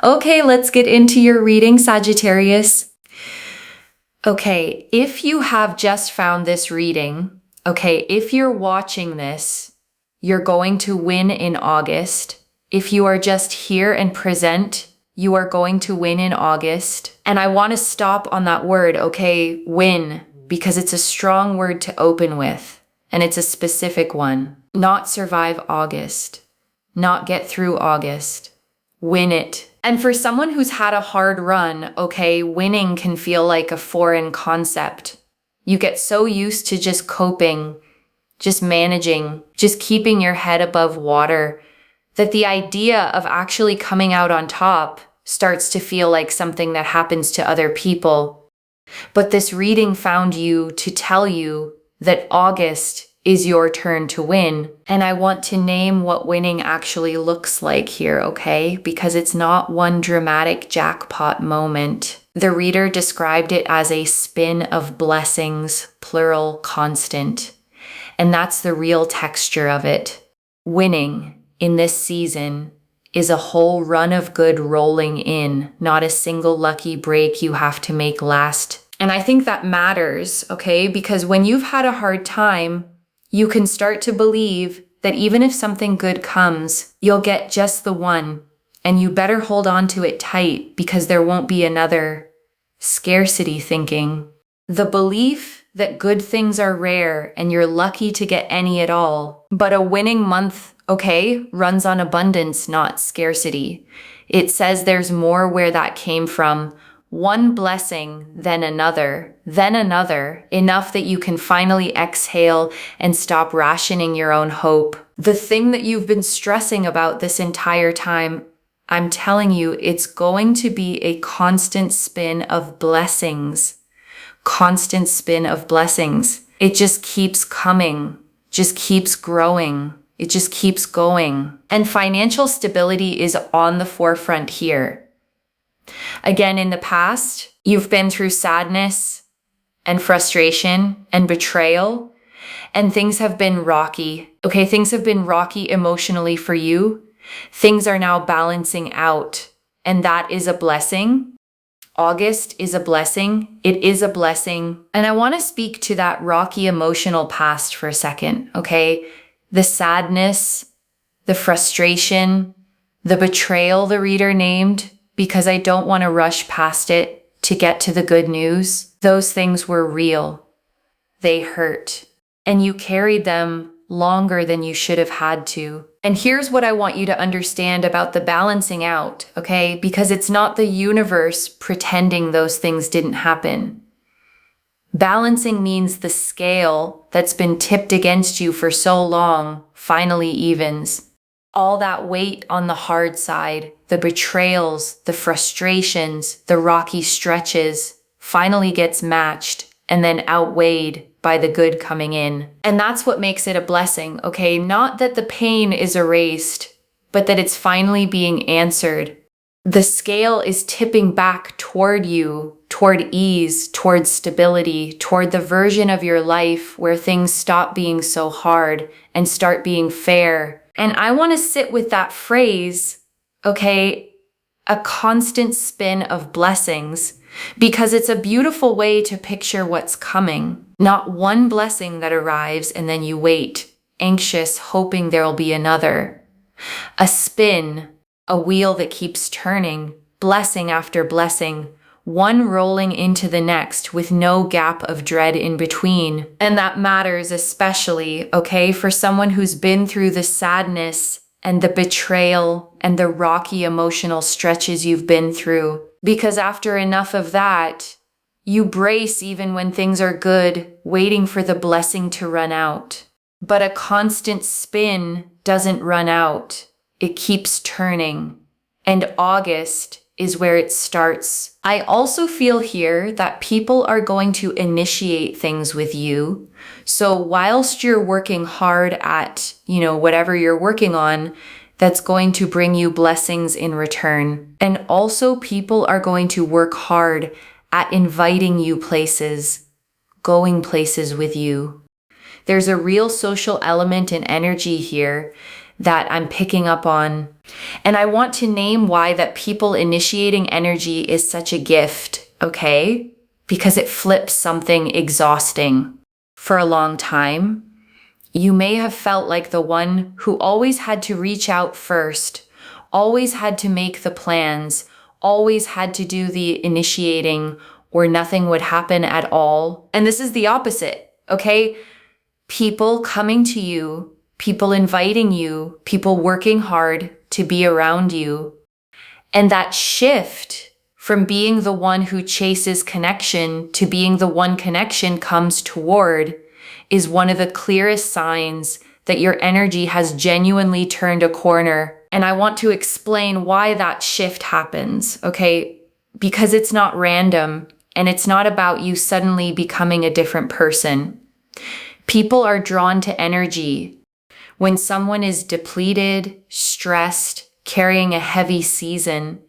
Okay, let's get into your reading, Sagittarius. Okay, if you have just found this reading, okay, if you're watching this, you're going to win in August. If you are just here and present, you are going to win in August. And I want to stop on that word, okay, win, because it's a strong word to open with, and it's a specific one. Not survive August, not get through August, win it. And for someone who's had a hard run, okay, winning can feel like a foreign concept. You get so used to just coping, just managing, just keeping your head above water, that the idea of actually coming out on top starts to feel like something that happens to other people. But this reading found you to tell you that August is your turn to win. And I want to name what winning actually looks like here, okay? Because it's not one dramatic jackpot moment. The reader described it as a spin of blessings, plural, constant. And that's the real texture of it. Winning in this season is a whole run of good rolling in, not a single lucky break you have to make last. And I think that matters, okay? Because when you've had a hard time, you can start to believe that even if something good comes, you'll get just the one, and you better hold on to it tight because there won't be another. Scarcity thinking. The belief that good things are rare and you're lucky to get any at all. But a winning month, okay, runs on abundance, not scarcity. It says there's more where that came from. One blessing, then another, enough that you can finally exhale and stop rationing your own hope. The thing that you've been stressing about this entire time, I'm telling you, it's going to be a constant spin of blessings. Constant spin of blessings. It just keeps coming, just keeps growing. It just keeps going. And financial stability is on the forefront here. Again, in the past, you've been through sadness and frustration and betrayal, and things have been rocky. Okay, things have been rocky emotionally for you. Things are now balancing out, and that is a blessing. August is a blessing. It is a blessing. And I want to speak to that rocky emotional past for a second, okay? The sadness, the frustration, the betrayal the reader named, because I don't want to rush past it to get to the good news. Those things were real. They hurt. And you carried them longer than you should have had to. And here's what I want you to understand about the balancing out, okay? Because it's not the universe pretending those things didn't happen. Balancing means the scale that's been tipped against you for so long finally evens. All that weight on the hard side, the betrayals, the frustrations, the rocky stretches, finally gets matched and then outweighed by the good coming in. And that's what makes it a blessing, okay? Not that the pain is erased, but that it's finally being answered. The scale is tipping back toward you, toward ease, toward stability, toward the version of your life where things stop being so hard and start being fair. And I want to sit with that phrase, okay, a constant spin of blessings, because it's a beautiful way to picture what's coming. Not one blessing that arrives and then you wait, anxious, hoping there'll be another. A spin, a wheel that keeps turning, blessing after blessing, one rolling into the next with no gap of dread in between. And that matters especially, okay, for someone who's been through the sadness and the betrayal and the rocky emotional stretches you've been through. Because after enough of that, you brace even when things are good, waiting for the blessing to run out. But a constant spin doesn't run out. It keeps turning. And August is where it starts. I also feel here that people are going to initiate things with you. So whilst you're working hard at, whatever you're working on, that's going to bring you blessings in return. And also people are going to work hard at inviting you places, going places with you. There's a real social element and energy here that I'm picking up on. And I want to name why that people initiating energy is such a gift, okay? Because it flips something exhausting. For a long time, you may have felt like the one who always had to reach out first, always had to make the plans, always had to do the initiating, or nothing would happen at all. And this is the opposite, okay? People coming to you, people inviting you, people working hard to be around you. And that shift from being the one who chases connection to being the one connection comes toward is one of the clearest signs that your energy has genuinely turned a corner. And I want to explain why that shift happens, okay? Because it's not random and it's not about you suddenly becoming a different person. People are drawn to energy. When someone is depleted, stressed, carrying a heavy season,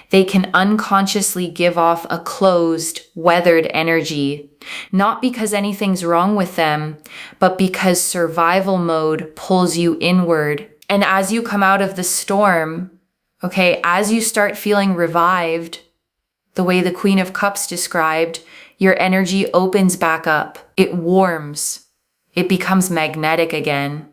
they can unconsciously give off a closed, weathered energy, not because anything's wrong with them, but because survival mode pulls you inward. And as you come out of the storm, okay, as you start feeling revived, the way the Queen of Cups described, your energy opens back up. It warms. It becomes magnetic again.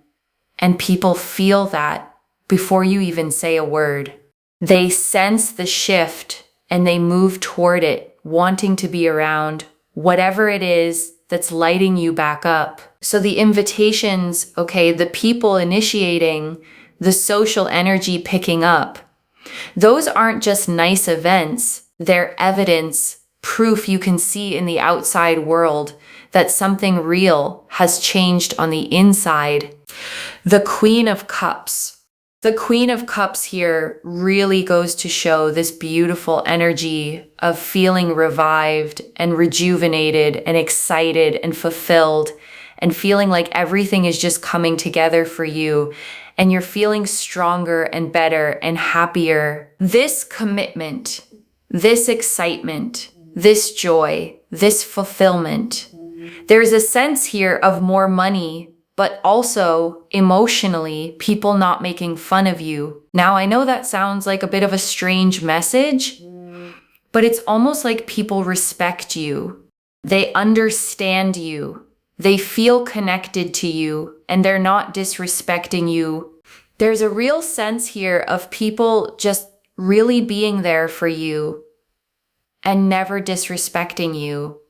And people feel that before you even say a word. They sense the shift and they move toward it, wanting to be around whatever it is that's lighting you back up. So the invitations, okay, the people initiating, the social energy picking up, those aren't just nice events. They're evidence, proof you can see in the outside world that something real has changed on the inside. The Queen of Cups. The Queen of Cups here really goes to show this beautiful energy of feeling revived and rejuvenated and excited and fulfilled and feeling like everything is just coming together for you and you're feeling stronger and better and happier. This commitment, this excitement, this joy, this fulfillment. There's a sense here of more money, but also emotionally, people not making fun of you. Now, I know that sounds like a bit of a strange message, but it's almost like people respect you. They understand you. They feel connected to you, and they're not disrespecting you. There's a real sense here of people just really being there for you and never disrespecting you.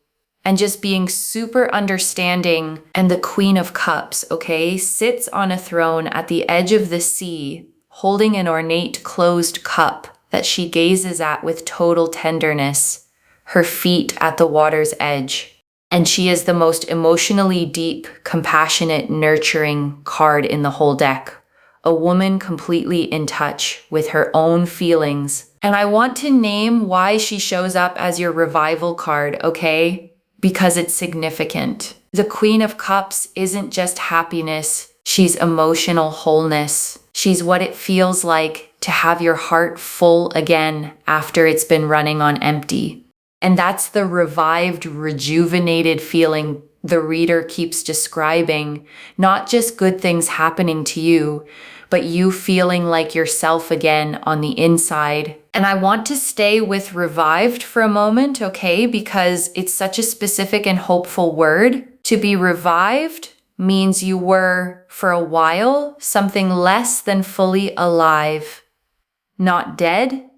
And just being super understanding. And the Queen of Cups, okay, sits on a throne at the edge of the sea, holding an ornate closed cup that she gazes at with total tenderness, her feet at the water's edge. And she is the most emotionally deep, compassionate, nurturing card in the whole deck. A woman completely in touch with her own feelings. And I want to name why she shows up as your revival card, okay? Because it's significant. The Queen of Cups isn't just happiness, she's emotional wholeness. She's what it feels like to have your heart full again after it's been running on empty. And that's the revived, rejuvenated feeling the reader keeps describing, not just good things happening to you, but you feeling like yourself again on the inside. And I want to stay with revived for a moment, okay? Because it's such a specific and hopeful word. To be revived means you were, for a while, something less than fully alive. Not dead,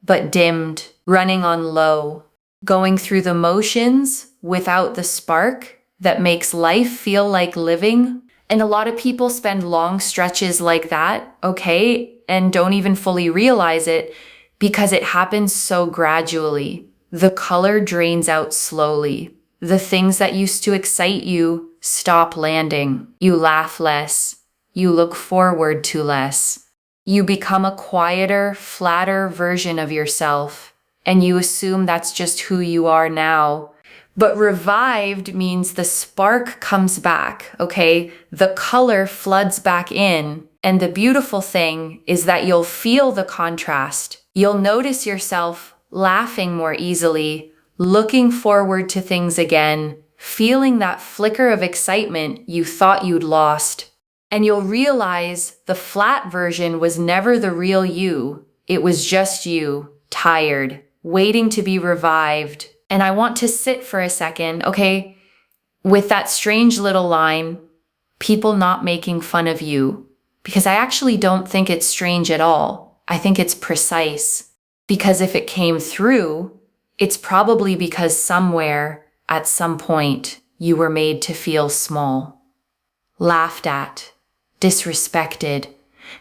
but dimmed, running on low, going through the motions without the spark that makes life feel like living. And a lot of people spend long stretches like that, okay, and don't even fully realize it because it happens so gradually. The color drains out slowly. The things that used to excite you stop landing. You laugh less. You look forward to less. You become a quieter, flatter version of yourself, and you assume that's just who you are now. But revived means the spark comes back, okay? The color floods back in. And the beautiful thing is that you'll feel the contrast. You'll notice yourself laughing more easily, looking forward to things again, feeling that flicker of excitement you thought you'd lost. And you'll realize the flat version was never the real you. It was just you, tired, waiting to be revived. And I want to sit for a second, okay, with that strange little line, people not making fun of you. Because I actually don't think it's strange at all. I think it's precise. Because if it came through, it's probably because somewhere, at some point, you were made to feel small, laughed at, disrespected,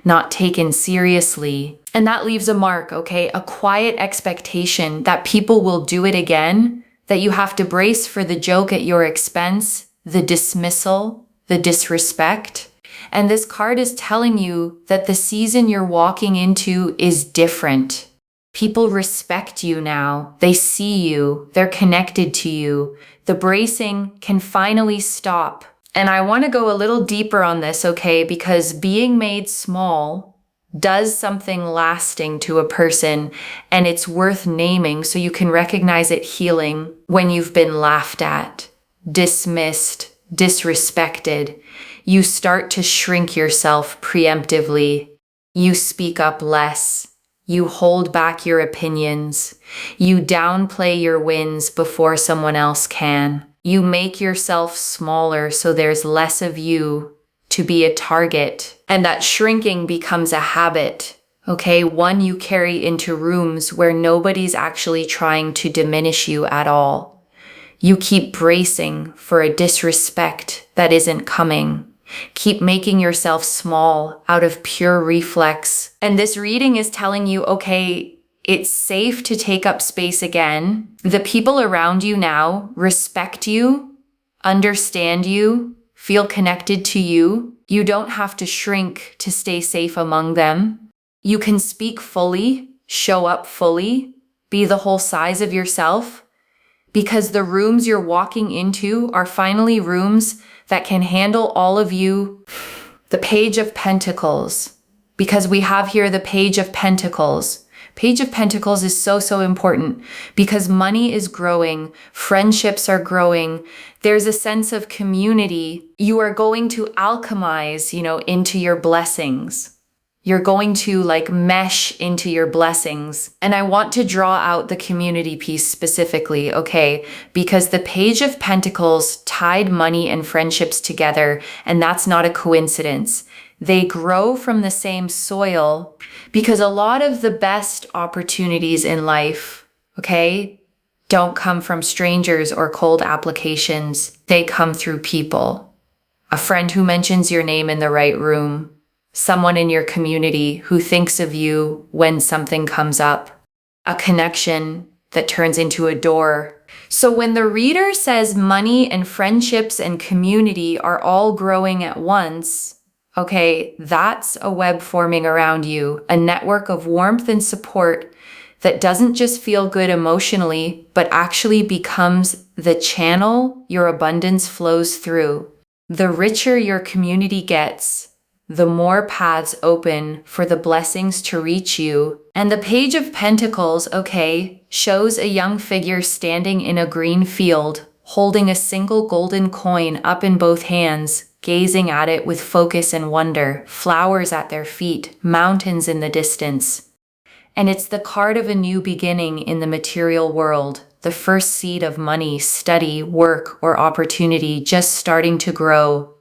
not taken seriously. And that leaves a mark, okay? A quiet expectation that people will do it again, that you have to brace for the joke at your expense, the dismissal, the disrespect. And this card is telling you that the season you're walking into is different. People respect you now. They see you. They're connected to you. The bracing can finally stop. And I want to go a little deeper on this, okay? Because being made small does something lasting to a person, and it's worth naming so you can recognize it healing when you've been laughed at, dismissed, disrespected. You start to shrink yourself preemptively. You speak up less. You hold back your opinions. You downplay your wins before someone else can. You make yourself smaller so there's less of you to be a target. And that shrinking becomes a habit, okay? One you carry into rooms where nobody's actually trying to diminish you at all. You keep bracing for a disrespect that isn't coming. Keep making yourself small out of pure reflex. And this reading is telling you, okay, it's safe to take up space again. The people around you now respect you, understand you, feel connected to you. You don't have to shrink to stay safe among them. You can speak fully, show up fully, be the whole size of yourself, because the rooms you're walking into are finally rooms that can handle all of you. The Page of Pentacles, because we have here the Page of Pentacles. Page of Pentacles is so important because money is growing, friendships are growing, there's a sense of community. You are going to alchemize, into your blessings. You're going to mesh into your blessings. And I want to draw out the community piece specifically, okay? Because the Page of Pentacles tied money and friendships together, and that's not a coincidence. They grow from the same soil because a lot of the best opportunities in life, okay, don't come from strangers or cold applications. They come through people. A friend who mentions your name in the right room. Someone in your community who thinks of you when something comes up. A connection that turns into a door. So when the reader says money and friendships and community are all growing at once, okay, that's a web forming around you, a network of warmth and support that doesn't just feel good emotionally, but actually becomes the channel your abundance flows through. The richer your community gets, the more paths open for the blessings to reach you. And the Page of Pentacles, okay, shows a young figure standing in a green field, holding a single golden coin up in both hands, gazing at it with focus and wonder, flowers at their feet, mountains in the distance. And it's the card of a new beginning in the material world, the first seed of money, study, work, or opportunity just starting to grow.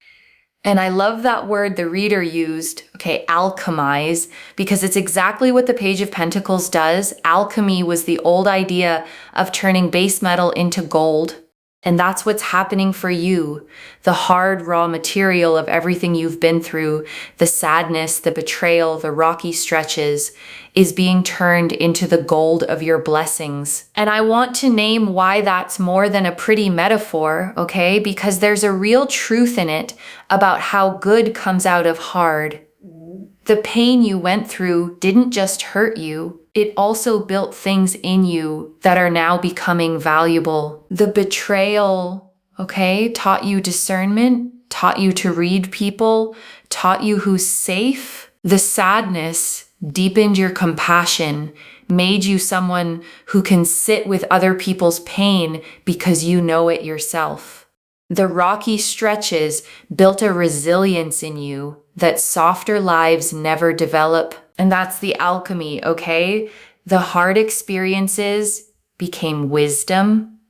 And I love that word the reader used, okay, alchemize, because it's exactly what the Page of Pentacles does. Alchemy was the old idea of turning base metal into gold. And that's what's happening for you. The hard, raw material of everything you've been through, the sadness, the betrayal, the rocky stretches, is being turned into the gold of your blessings. And I want to name why that's more than a pretty metaphor, okay? Because there's a real truth in it about how good comes out of hard. The pain you went through didn't just hurt you, it also built things in you that are now becoming valuable. The betrayal, okay, taught you discernment, taught you to read people, taught you who's safe. The sadness deepened your compassion, made you someone who can sit with other people's pain because you know it yourself. The rocky stretches built a resilience in you that softer lives never develop. And that's the alchemy, okay? The hard experiences became wisdom,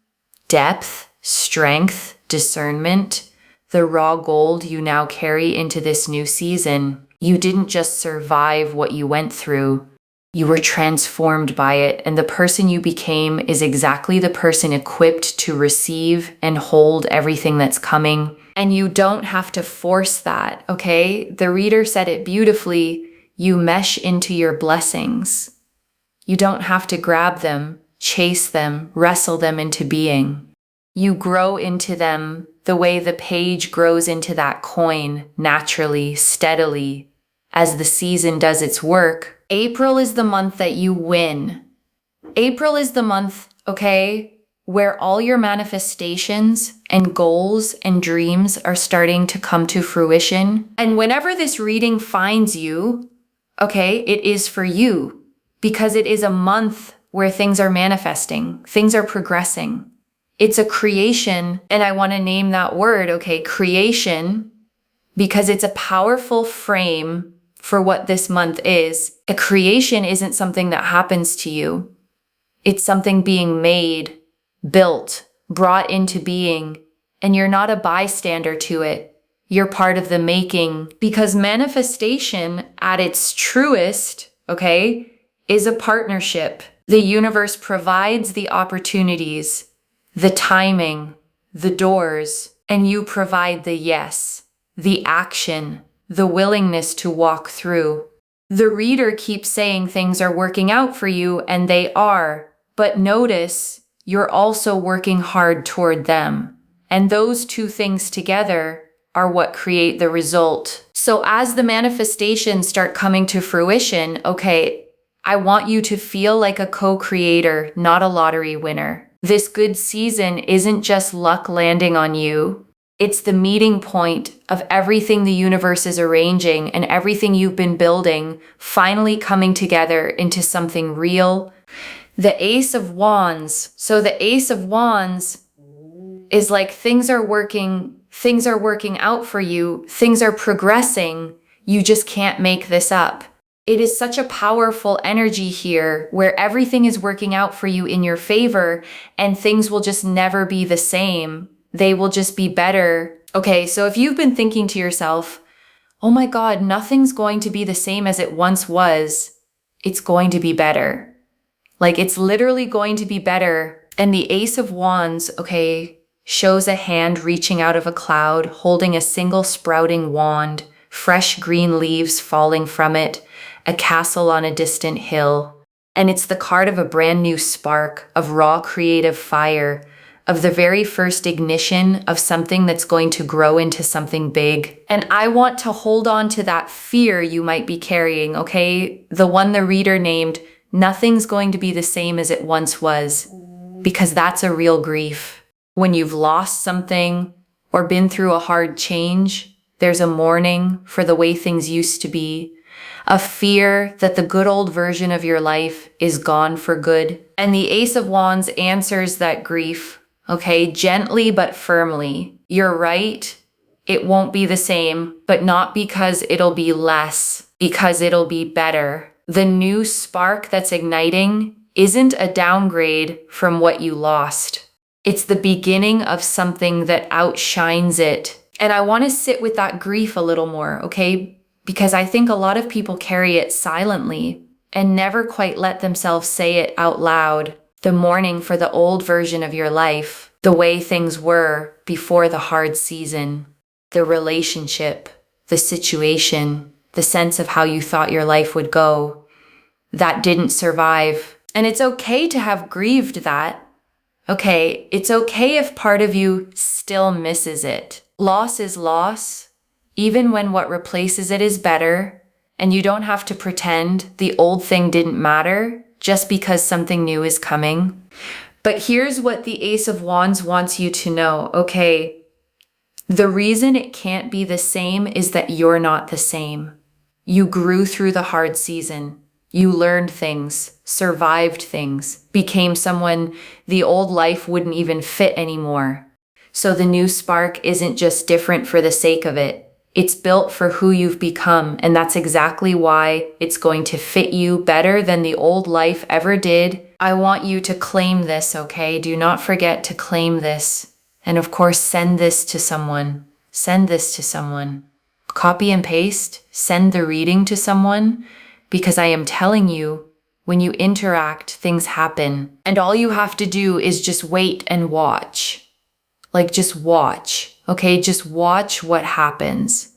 depth, strength, discernment, the raw gold you now carry into this new season. You didn't just survive what you went through. You were transformed by it, and the person you became is exactly the person equipped to receive and hold everything that's coming. And you don't have to force that, okay? The reader said it beautifully. You mesh into your blessings. You don't have to grab them, chase them, wrestle them into being. You grow into them the way the page grows into that coin, naturally, steadily, as the season does its work. April is the month that you win. April is the month, okay, where all your manifestations and goals and dreams are starting to come to fruition. And whenever this reading finds you, okay, it is for you, because it is a month where things are manifesting, things are progressing. It's a creation, and I want to name that word, okay, creation, because it's a powerful frame for what this month is. A creation isn't something that happens to you. It's something being made, built, brought into being, and you're not a bystander to it. You're part of the making, because manifestation at its truest, okay, is a partnership. The universe provides the opportunities, the timing, the doors, and you provide the yes, the action, the willingness to walk through. The reader keeps saying things are working out for you, and they are, but notice you're also working hard toward them. And those two things together are what create the result. So as the manifestations start coming to fruition, okay, I want you to feel like a co-creator, not a lottery winner. This good season isn't just luck landing on you. It's the meeting point of everything the universe is arranging and everything you've been building finally coming together into something real. The Ace of Wands. So the Ace of Wands is like things are working out for you. Things are progressing. You just can't make this up. It is such a powerful energy here where everything is working out for you in your favor and things will just never be the same. They will just be better. Okay, so if you've been thinking to yourself, oh my God, nothing's going to be the same as it once was, it's going to be better. Like it's literally going to be better. And the Ace of Wands, okay, shows a hand reaching out of a cloud, holding a single sprouting wand, fresh green leaves falling from it, a castle on a distant hill. And it's the card of a brand new spark, of raw creative fire, of the very first ignition of something that's going to grow into something big. And I want to hold on to that fear you might be carrying, okay? The one the reader named, nothing's going to be the same as it once was, because that's a real grief. When you've lost something or been through a hard change, there's a mourning for the way things used to be, a fear that the good old version of your life is gone for good. And the Ace of Wands answers that grief, okay, gently but firmly. You're right, it won't be the same, but not because it'll be less, because it'll be better. The new spark that's igniting isn't a downgrade from what you lost. It's the beginning of something that outshines it. And I want to sit with that grief a little more, okay? Because I think a lot of people carry it silently and never quite let themselves say it out loud. The mourning for the old version of your life, the way things were before the hard season, the relationship, the situation, the sense of how you thought your life would go, that didn't survive. And it's okay to have grieved that. Okay, it's okay if part of you still misses it. Loss is loss, even when what replaces it is better, and you don't have to pretend the old thing didn't matter just because something new is coming. But here's what the Ace of Wands wants you to know, okay? The reason it can't be the same is that you're not the same. You grew through the hard season. You learned things, survived things, became someone the old life wouldn't even fit anymore. So the new spark isn't just different for the sake of it. It's built for who you've become, and that's exactly why it's going to fit you better than the old life ever did. I want you to claim this, okay? Do not forget to claim this. And of course, send this to someone. Send this to someone. Copy and paste, send the reading to someone, because I am telling you, when you interact, things happen. And all you have to do is just wait and watch. Like, just watch, okay? Just watch what happens.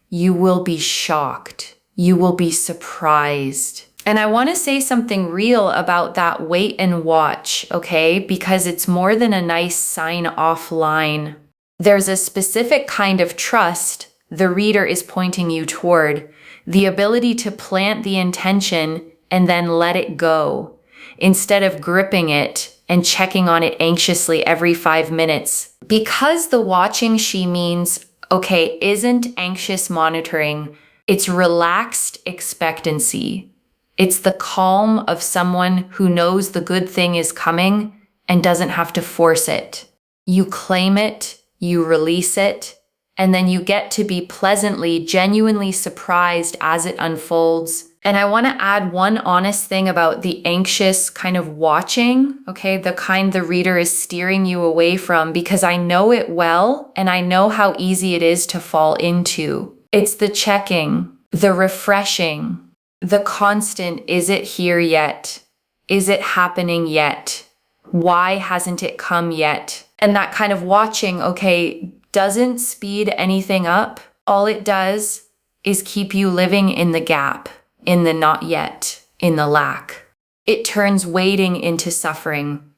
You will be shocked. You will be surprised. And I want to say something real about that wait and watch, okay? Because it's more than a nice sign off line. There's a specific kind of trust the reader is pointing you toward, the ability to plant the intention and then let it go, instead of gripping it and checking on it anxiously every 5 minutes. Because the watching she means, okay, isn't anxious monitoring, it's relaxed expectancy. It's the calm of someone who knows the good thing is coming and doesn't have to force it. You claim it, you release it, and then you get to be pleasantly, genuinely surprised as it unfolds. And I want to add one honest thing about the anxious kind of watching, okay, the kind the reader is steering you away from, because I know it well and I know how easy it is to fall into. It's the checking, the refreshing, the constant, is it here yet? Is it happening yet? Why hasn't it come yet? And that kind of watching, okay, doesn't speed anything up. All it does is keep you living in the gap, in the not yet, in the lack. It turns waiting into suffering.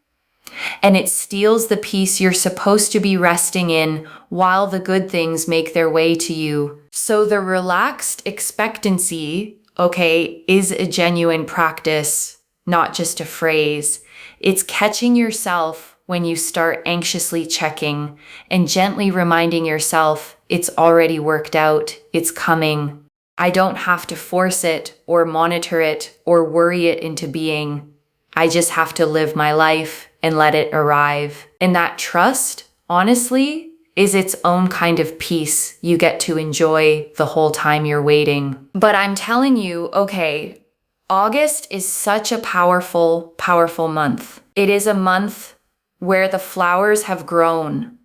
And it steals the peace you're supposed to be resting in while the good things make their way to you. So the relaxed expectancy, okay, is a genuine practice, not just a phrase. It's catching yourself when you start anxiously checking and gently reminding yourself it's already worked out, it's coming. I don't have to force it or monitor it or worry it into being. I just have to live my life and let it arrive. And that trust, honestly, is its own kind of peace you get to enjoy the whole time you're waiting. But I'm telling you, okay, August is such a powerful, powerful month. It is a month where the flowers have grown.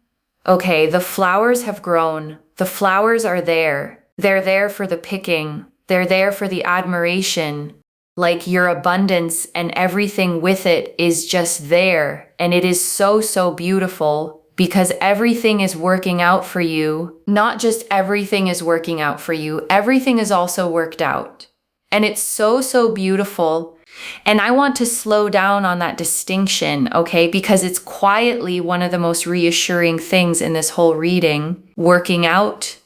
Okay, the flowers have grown. The flowers are there. They're there for the picking. They're there for the admiration. Like your abundance and everything with it is just there. And it is so, so beautiful because everything is working out for you. Not just everything is working out for you. Everything is also worked out. And it's so, so beautiful. And I want to slow down on that distinction, okay? Because it's quietly one of the most reassuring things in this whole reading. Working out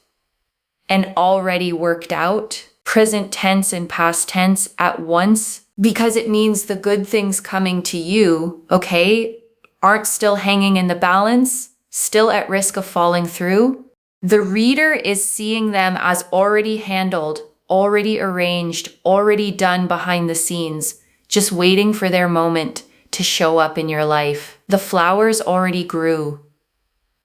and already worked out. Present tense and past tense at once. Because it means the good things coming to you, okay, aren't still hanging in the balance, still at risk of falling through. The reader is seeing them as already handled, already arranged, already done behind the scenes, just waiting for their moment to show up in your life. The flowers already grew.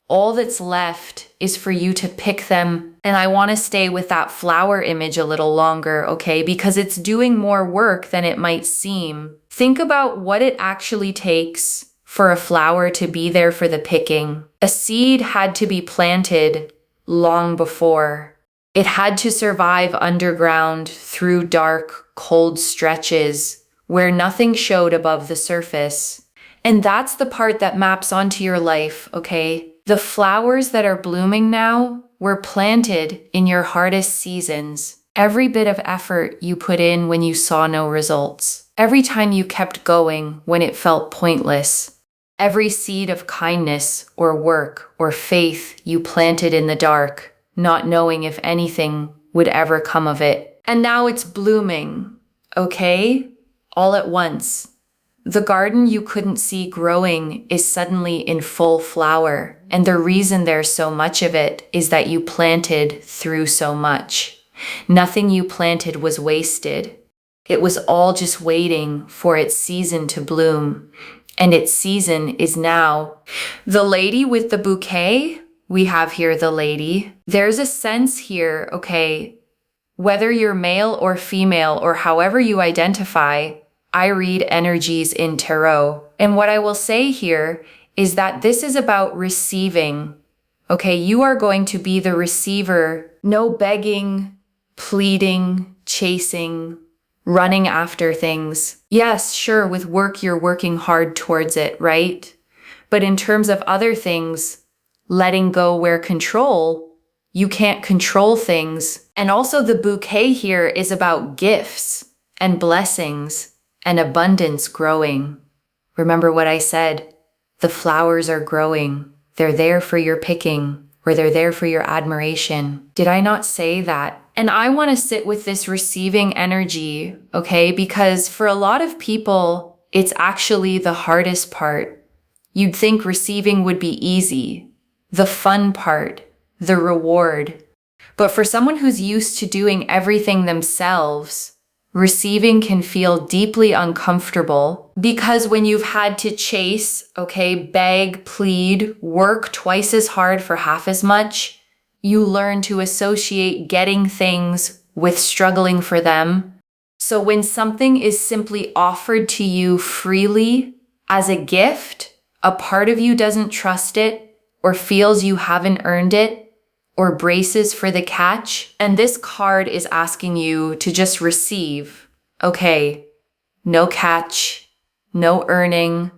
All that's left is for you to pick them. And I want to stay with that flower image a little longer, okay? Because it's doing more work than it might seem. Think about what it actually takes for a flower to be there for the picking. A seed had to be planted long before. It had to survive underground through dark, cold stretches where nothing showed above the surface. And that's the part that maps onto your life, okay? The flowers that are blooming now were planted in your hardest seasons. Every bit of effort you put in when you saw no results. Every time you kept going when it felt pointless. Every seed of kindness or work or faith you planted in the dark, not knowing if anything would ever come of it. And now it's blooming, okay? All at once. The garden you couldn't see growing is suddenly in full flower. And the reason there's so much of it is that you planted through so much. Nothing you planted was wasted. It was all just waiting for its season to bloom. and its season is now. The lady with the bouquet, we have here the lady. There's a sense here, okay, whether you're male or female or however you identify, I read energies in tarot. And what I will say here is that this is about receiving. Okay, you are going to be the receiver. No begging, pleading, chasing, running after things. Yes, sure, with work, you're working hard towards it, right? But in terms of other things, letting go where control, you can't control things. And also the bouquet here is about gifts and blessings and abundance growing. Remember what I said? The flowers are growing. They're there for your picking, or they're there for your admiration. Did I not say that? And I want to sit with this receiving energy, okay? Because for a lot of people, it's actually the hardest part. You'd think receiving would be easy, the fun part, the reward. But for someone who's used to doing everything themselves, receiving can feel deeply uncomfortable because when you've had to chase, okay, beg, plead, work twice as hard for half as much, you learn to associate getting things with struggling for them. So when something is simply offered to you freely as a gift, a part of you doesn't trust it or feels you haven't earned it, or braces for the catch. And this card is asking you to just receive. Okay, no catch, no earning,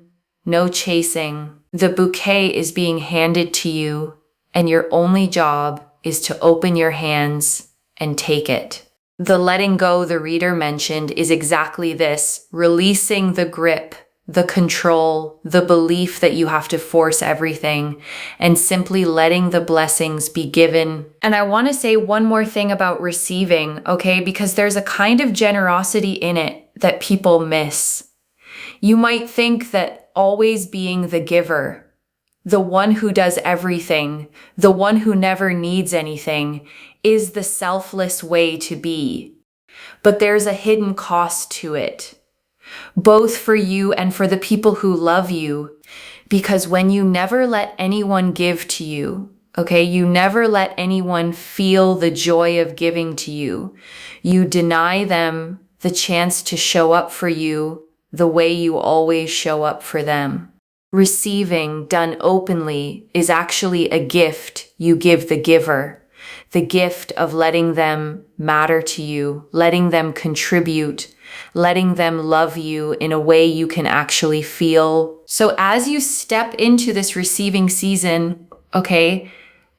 no chasing. The bouquet is being handed to you, and your only job is to open your hands and take it. The letting go the reader mentioned is exactly this, releasing the grip, the control, the belief that you have to force everything, and simply letting the blessings be given. And I want to say one more thing about receiving, okay? Because there's a kind of generosity in it that people miss. You might think that always being the giver, the one who does everything, the one who never needs anything, is the selfless way to be. But there's a hidden cost to it, both for you and for the people who love you. Because when you never let anyone give to you, okay, you never let anyone feel the joy of giving to you, you deny them the chance to show up for you the way you always show up for them. Receiving done openly is actually a gift you give the giver. The gift of letting them matter to you, letting them contribute, letting them love you in a way you can actually feel. So as you step into this receiving season, okay,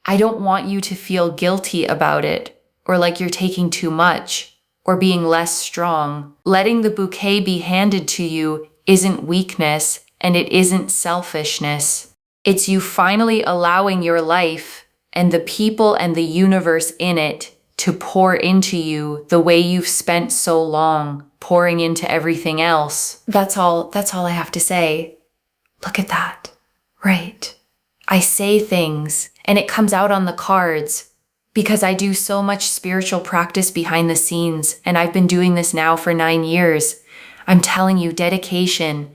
I don't want you to feel guilty about it or like you're taking too much or being less strong. Letting the bouquet be handed to you isn't weakness and it isn't selfishness. It's you finally allowing your life and the people and the universe in it to pour into you the way you've spent so long pouring into everything else. That's all I have to say. Look at that. Right. I say things and it comes out on the cards because I do so much spiritual practice behind the scenes, and I've been doing this now for 9 years. I'm telling you, dedication.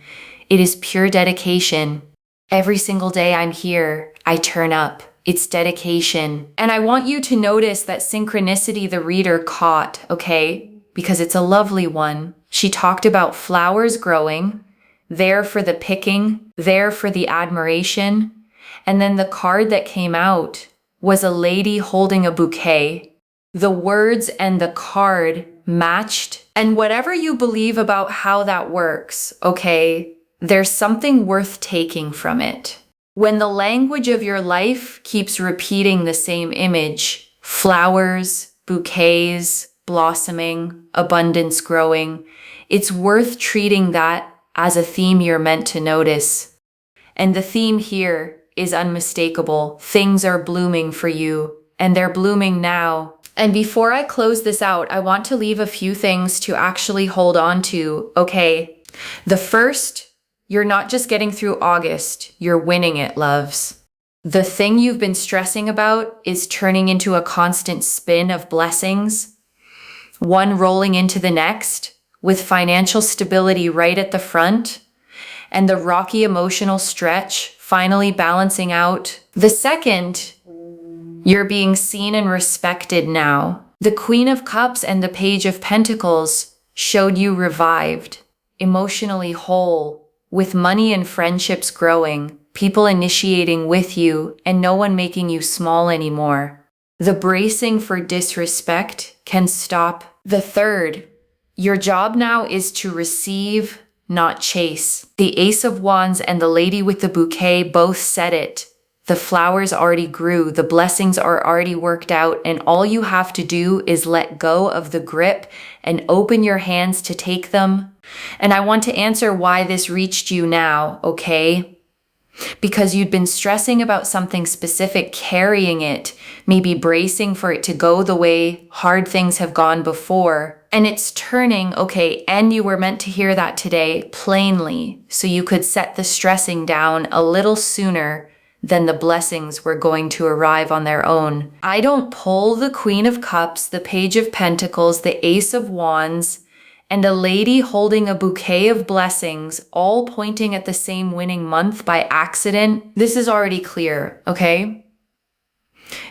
It is pure dedication. Every single day I'm here, I turn up. It's dedication. And I want you to notice that synchronicity the reader caught, okay? Because it's a lovely one. She talked about flowers growing, there for the picking, there for the admiration. And then the card that came out was a lady holding a bouquet. The words and the card matched. And whatever you believe about how that works, okay, there's something worth taking from it. When the language of your life keeps repeating the same image, flowers, bouquets, blossoming, abundance growing, it's worth treating that as a theme you're meant to notice. And the theme here is unmistakable. Things are blooming for you, and they're blooming now. And before I close this out, I want to leave a few things to actually hold on to, okay? The first, you're not just getting through August, you're winning it, loves. The thing you've been stressing about is turning into a constant spin of blessings, one rolling into the next, with financial stability right at the front. and the rocky emotional stretch finally balancing out. The second, you're being seen and respected now. The Queen of Cups and the Page of Pentacles showed you revived, emotionally whole, with money and friendships growing, people initiating with you, and no one making you small anymore. The bracing for disrespect can stop. The third, your job now is to receive, not chase. The Ace of Wands and the Lady with the Bouquet both said it. The flowers already grew, the blessings are already worked out, and all you have to do is let go of the grip and open your hands to take them. And I want to answer why this reached you now, okay? Because you'd been stressing about something specific, carrying it, maybe bracing for it to go the way hard things have gone before. And it's turning, okay, and you were meant to hear that today plainly, so you could set the stressing down a little sooner than the blessings were going to arrive on their own. I don't pull the Queen of Cups, the Page of Pentacles, the Ace of Wands, and a lady holding a bouquet of blessings, all pointing at the same winning month by accident. This is already clear, okay?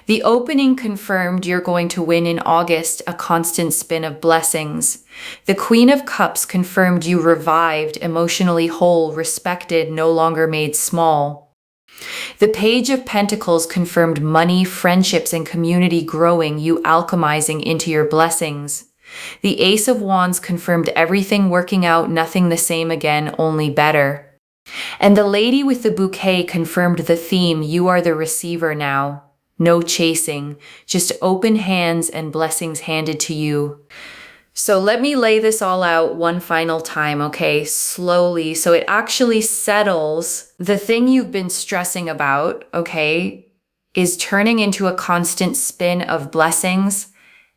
The opening confirmed you're going to win in August a constant spin of blessings. The Queen of Cups confirmed you revived, emotionally whole, respected, no longer made small. The Page of Pentacles confirmed money, friendships, and community growing, you alchemizing into your blessings. The Ace of Wands confirmed everything working out, nothing the same again, only better. And the Lady with the Bouquet confirmed the theme, you are the receiver now. No chasing, just open hands and blessings handed to you. So let me lay this all out one final time, okay, slowly, so it actually settles. The thing you've been stressing about, okay, is turning into a constant spin of blessings,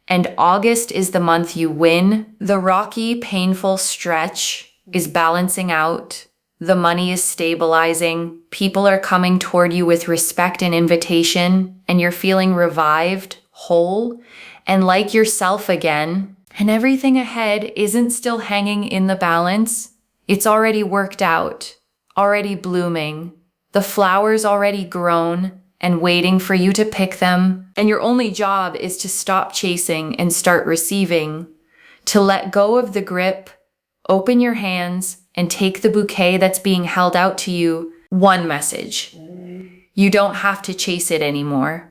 and August is the month you win. The rocky, painful stretch is balancing out. The money is stabilizing. People are coming toward you with respect and invitation, and you're feeling revived, whole, and like yourself again. And everything ahead isn't still hanging in the balance. It's already worked out, already blooming. The flowers already grown and waiting for you to pick them. And your only job is to stop chasing and start receiving, to let go of the grip, open your hands, and take the bouquet that's being held out to you. One message: you don't have to chase it anymore.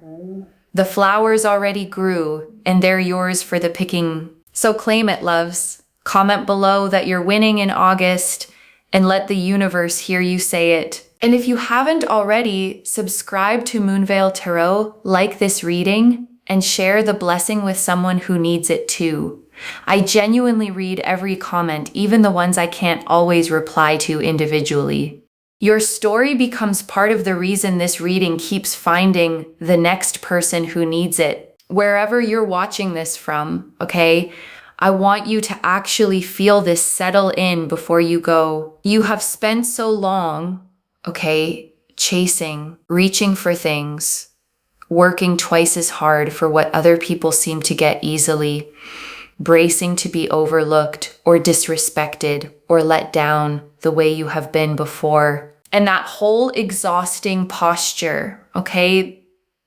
The flowers already grew, and they're yours for the picking. So claim it, loves. Comment below that you're winning in August, and let the universe hear you say it. And if you haven't already, subscribe to Moonveil Tarot, like this reading, and share the blessing with someone who needs it too. I genuinely read every comment, even the ones I can't always reply to individually. Your story becomes part of the reason this reading keeps finding the next person who needs it. Wherever you're watching this from, okay, I want you to actually feel this settle in before you go. You have spent so long, okay, chasing, reaching for things, working twice as hard for what other people seem to get easily, bracing to be overlooked or disrespected or let down the way you have been before. And that whole exhausting posture, okay,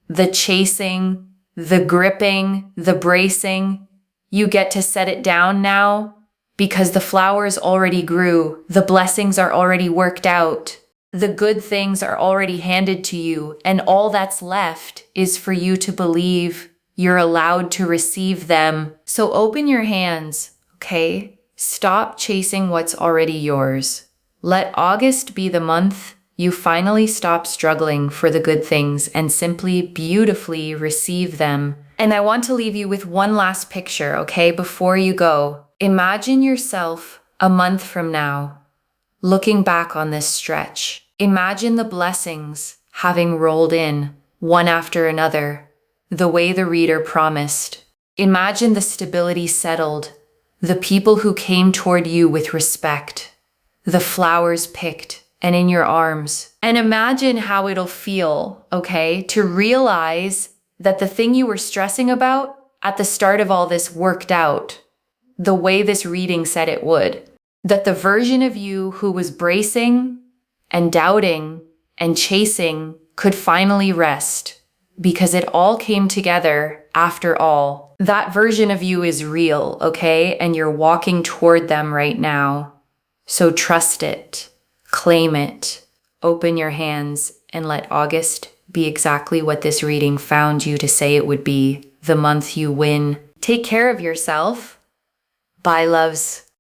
the chasing, the gripping, the bracing, you get to set it down now because the flowers already grew, the blessings are already worked out, the good things are already handed to you, and all that's left is for you to believe you're allowed to receive them. So open your hands, okay? Stop chasing what's already yours. Let August be the month you finally stop struggling for the good things and simply beautifully receive them. And I want to leave you with one last picture, okay, before you go. Imagine yourself a month from now, looking back on this stretch. Imagine the blessings having rolled in, one after another, the way the reader promised. Imagine the stability settled, the people who came toward you with respect, the flowers picked and in your arms. And imagine how it'll feel, okay, to realize that the thing you were stressing about at the start of all this worked out the way this reading said it would. that the version of you who was bracing and doubting and chasing could finally rest, because it all came together after all. That version of you is real, okay? And you're walking toward them right now. So trust it, claim it, open your hands, and let August be exactly what this reading found you to say it would be, the month you win. Take care of yourself. Bye, loves.